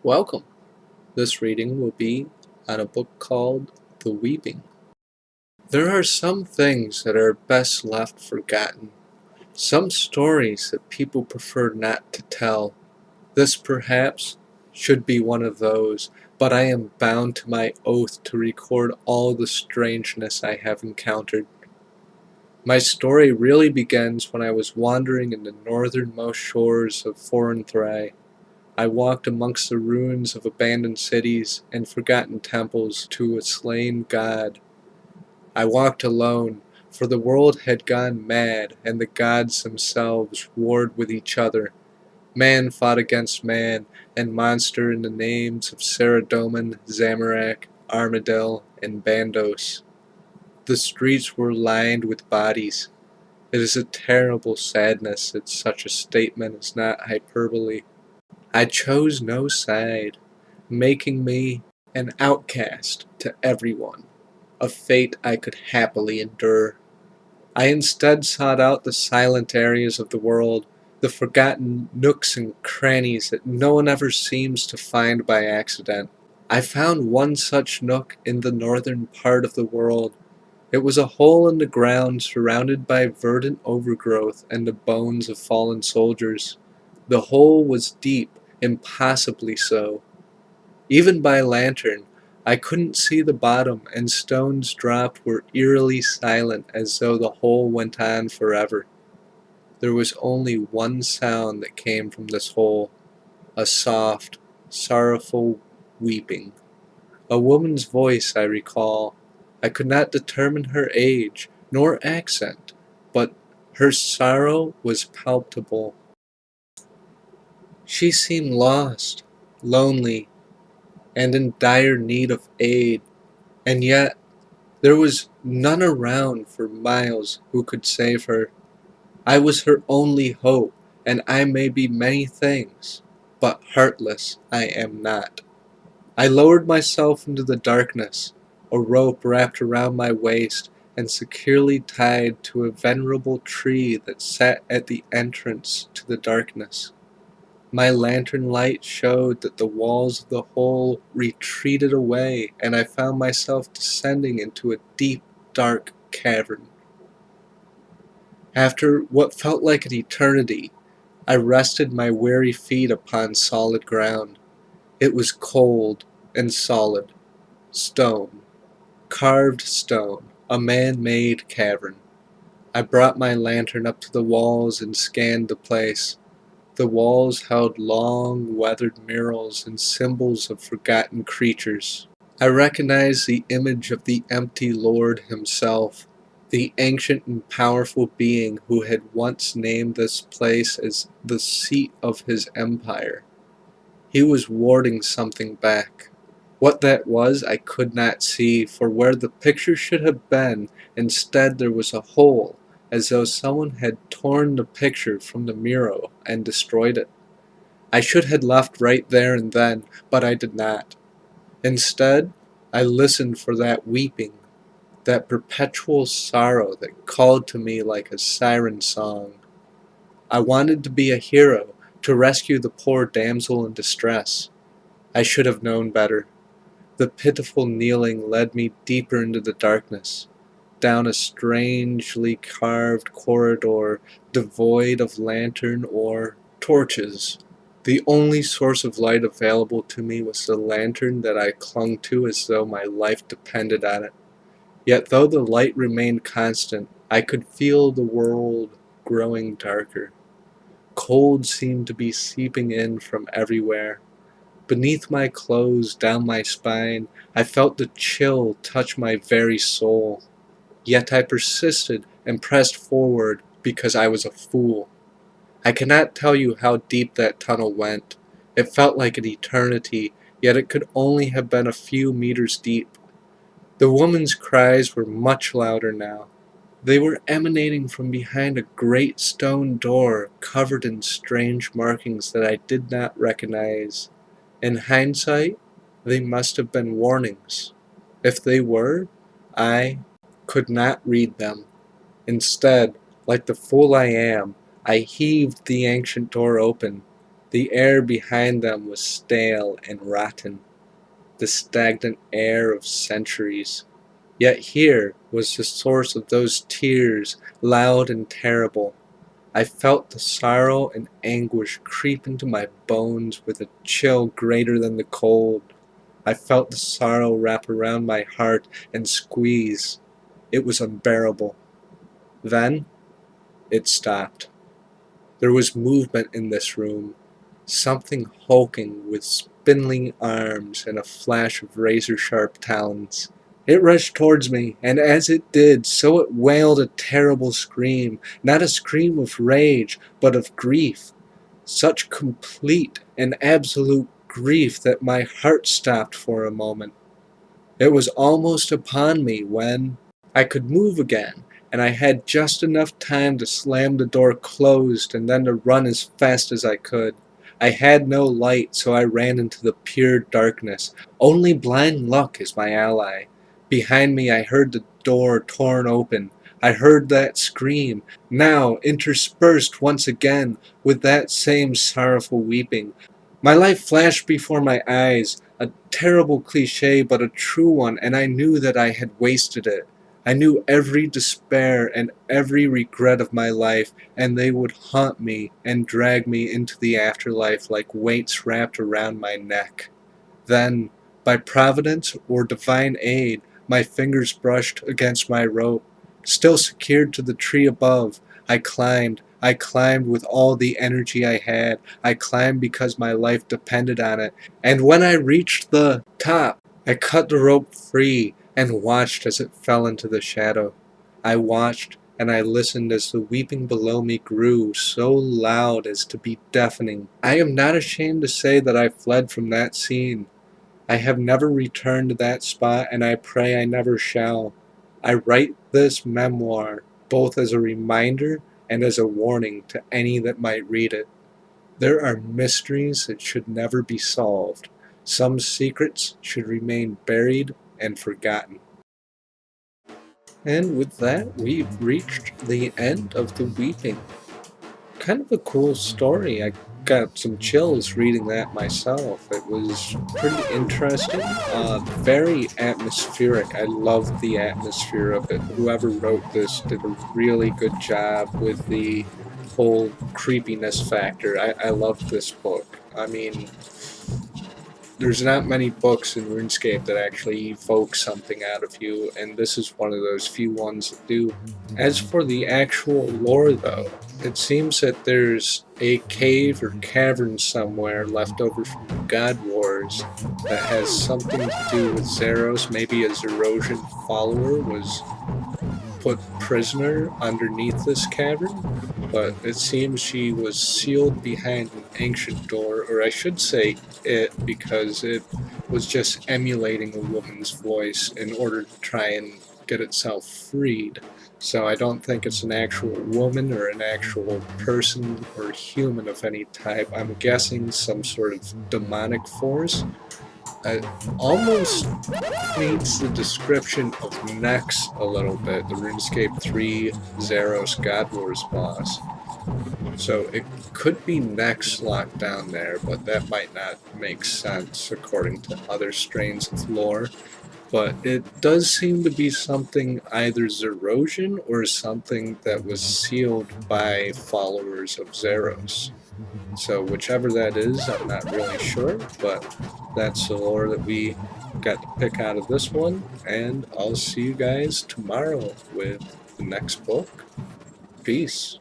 Welcome. This reading will be on a book called The Weeping. There are some things that are best left forgotten, some stories that people prefer not to tell. This perhaps should be one of those, but I am bound to my oath to record all the strangeness I have encountered. My story really begins when I was wandering in the northernmost shores of foreign Thrai. I walked amongst the ruins of abandoned cities and forgotten temples to a slain god. I walked alone, for the world had gone mad, and the gods themselves warred with each other. Man fought against man, and monster in the names of Saradomin, Zamorak, Armadil, and Bandos. The streets were lined with bodies. It is a terrible sadness that such a statement is not hyperbole. I chose no side, making me an outcast to everyone, a fate I could happily endure. I instead sought out the silent areas of the world, the forgotten nooks and crannies that no one ever seems to find by accident. I found one such nook in the northern part of the world. It was a hole in the ground surrounded by verdant overgrowth and the bones of fallen soldiers. The hole was deep, impossibly so. Even by lantern, I couldn't see the bottom, and stones dropped were eerily silent as though the hole went on forever. There was only one sound that came from this hole, a soft, sorrowful weeping. A woman's voice, I recall. I could not determine her age, nor accent, but her sorrow was palpable. She seemed lost, lonely, and in dire need of aid, and yet there was none around for miles who could save her. I was her only hope, and I may be many things, but heartless I am not. I lowered myself into the darkness, a rope wrapped around my waist and securely tied to a venerable tree that sat at the entrance to the darkness. My lantern light showed that the walls of the hole retreated away, and I found myself descending into a deep, dark cavern. After what felt like an eternity, I rested my weary feet upon solid ground. It was cold and solid. Stone. Carved stone. A man-made cavern. I brought my lantern up to the walls and scanned the place. The walls held long, weathered murals and symbols of forgotten creatures. I recognized the image of the empty Lord himself, the ancient and powerful being who had once named this place as the seat of his empire. He was warding something back. What that was I could not see, for where the picture should have been, instead there was a hole, as though someone had torn the picture from the mural and destroyed it. I should have left right there and then, but I did not. Instead, I listened for that weeping, that perpetual sorrow that called to me like a siren song. I wanted to be a hero, to rescue the poor damsel in distress. I should have known better. The pitiful kneeling led me deeper into the darkness, down a strangely carved corridor devoid of lantern or torches. The only source of light available to me was the lantern that I clung to as though my life depended on it. Yet though the light remained constant, I could feel the world growing darker. Cold seemed to be seeping in from everywhere. Beneath my clothes, down my spine, I felt the chill touch my very soul. Yet I persisted and pressed forward because I was a fool. I cannot tell you how deep that tunnel went. It felt like an eternity, yet it could only have been a few meters deep. The woman's cries were much louder now. They were emanating from behind a great stone door covered in strange markings that I did not recognize. In hindsight, they must have been warnings. If they were, I could not read them. Instead, like the fool I am, I heaved the ancient door open. The air behind them was stale and rotten, the stagnant air of centuries. Yet here was the source of those tears, loud and terrible. I felt the sorrow and anguish creep into my bones with a chill greater than the cold. I felt the sorrow wrap around my heart and squeeze. It was unbearable. Then it stopped. There was movement in this room, something hulking with spindling arms and a flash of razor-sharp talons. It rushed towards me, and as it did, so it wailed a terrible scream, not a scream of rage, but of grief. Such complete and absolute grief that my heart stopped for a moment. It was almost upon me when I could move again, and I had just enough time to slam the door closed and then to run as fast as I could. I had no light, so I ran into the pure darkness. Only blind luck is my ally. Behind me I heard the door torn open. I heard that scream, now interspersed once again with that same sorrowful weeping. My life flashed before my eyes, a terrible cliché but a true one, and I knew that I had wasted it. I knew every despair and every regret of my life, and they would haunt me and drag me into the afterlife like weights wrapped around my neck. Then, by providence or divine aid, my fingers brushed against my rope. Still secured to the tree above, I climbed with all the energy I had. I climbed because my life depended on it. And when I reached the top, I cut the rope free and watched as it fell into the shadow. I watched and I listened as the weeping below me grew so loud as to be deafening. I am not ashamed to say that I fled from that scene. I have never returned to that spot, and I pray I never shall. I write this memoir both as a reminder and as a warning to any that might read it. There are mysteries that should never be solved. Some secrets should remain buried and forgotten. And with that, we've reached the end of The Weeping. Kind of a cool story. I got some chills reading that myself. It was pretty interesting, very atmospheric. I loved the atmosphere of it. Whoever wrote this did a really good job with the whole creepiness factor. I loved this book. I mean, there's not many books in RuneScape that actually evoke something out of you, and this is one of those few ones that do. As for the actual lore, though, it seems that there's a cave or cavern somewhere left over from the God Wars that has something to do with Zeros. Maybe a Zerosian follower was put prisoner underneath this cavern, but it seems she was sealed behind an ancient door, or I should say it, because it was just emulating a woman's voice in order to try and get itself freed. So I don't think it's an actual woman or an actual person or human of any type. I'm guessing some sort of demonic force. It almost meets the description of Nex a little bit, the RuneScape 3 Zeros God Wars boss. So it could be Nex locked down there, but that might not make sense according to other strains of lore. But it does seem to be something either Zerosian or something that was sealed by followers of Zeros. So whichever that is, I'm not really sure, but that's the lore that we got to pick out of this one, and I'll see you guys tomorrow with the next book. Peace.